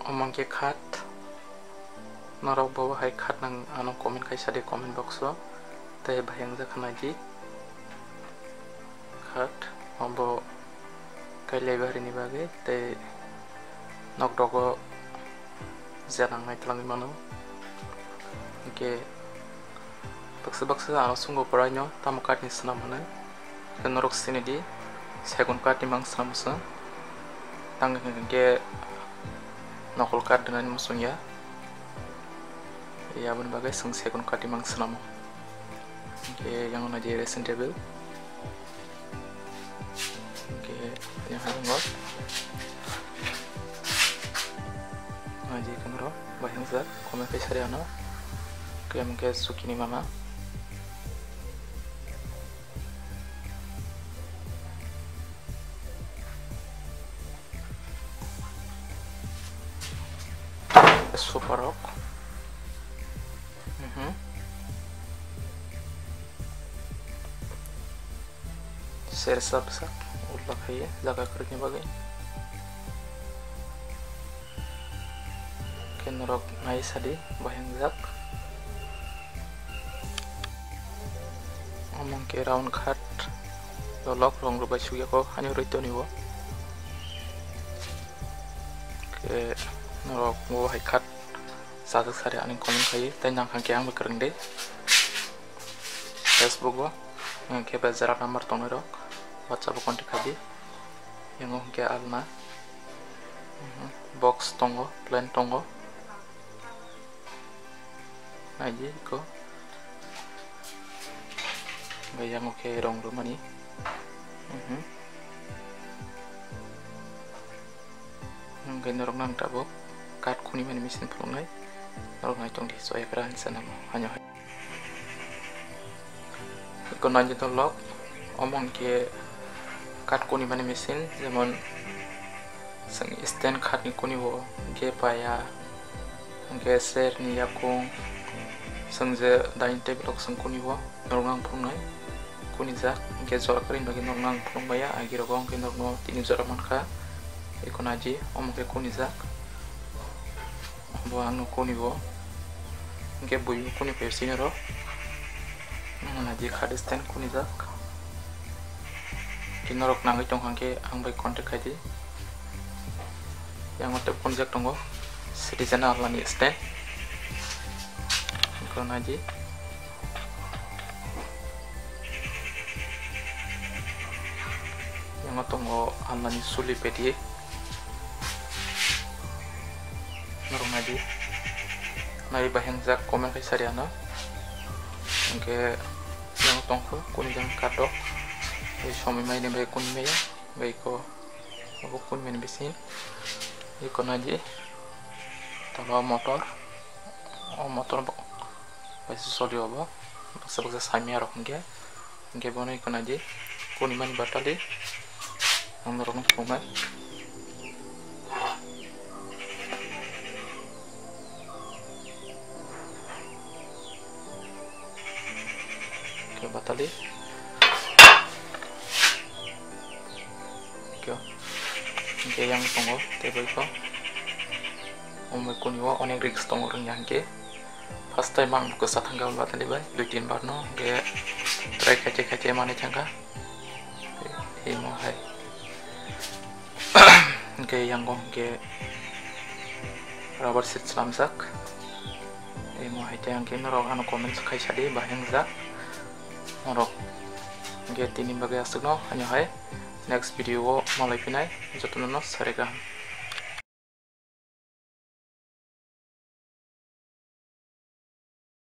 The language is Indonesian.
omong ke khat norok bawa hai khat nang ano comment kaisa de comment box o te bayang jakhana ji khat ombo kailai bari ni bage te nok dogo janang nai tlangi mano ke baksa ano sungo paranyo tamo kat ni snam hane ke norok sini di segun kat ni mang snam sa tang ke nokol kat dengan musung ya ya bun bagai sung segun kat ni mang snam ke yang na je recent table ke yang hang ngot ngaji kan ro bayang zat komen pe sari ano ke mungkin sukini mama super rock sersa besar ulah kayak jaga kerja bagai kenrok nai sadi bayang zak omong ke round khat lolok rong rubai suya ko hanya rito niwo ke norok mo hai khat satu sari aning komen kai tanyang kan yang bekereng deh Facebook wa ke bazar nomor tongero WhatsApp kontak kadi yang ke alma box tongo plan tongo aja ko yang oke rong rumah nih mungkin orang nang tabok kat kuni mana mesin pelungai orang ngai tong di soya keran sana hanya ikon lanjut log omong ke kat kuni mana mesin zaman sang stand kat ni kuni wo ke paya ke ser ni yakung sang je dining table sang kuni wo orang pelungai kuni za ke zor kerin bagi orang pelungai ya agir gong ke orang tini zor manka ikon aji omong ke kuni za buang kuni wo ke buyu kuni persini ro aji khadistan kuni za kinorok nangai tong hangke ang bai kontak aji yang otep konjak tongo citizen alani stand ikon aji yang otongo alani suli pedie norong aji nari bahang zak komen kai sariana ke yang tongko kuni jang katok shomi mai ne bai kuni meya bai ko aku kuni men bisin ikon aji talo motor motor bai sodio ba baksa sami arok nge bono ikon aji kuni man batali norong komen ke batali ke yang tunggu table ko omoi kuniwa onek risk tunggu reng yang ke first time mang buka satanggal batali bai lutin barno ke try kace mane changa mo hai ke yang gong ke rubber seat slamsak mo hai yang ke norok ano comment kai sadi bahang zak norok ge tini bagai asuk no hanya hai next video malai pinai jotono sarega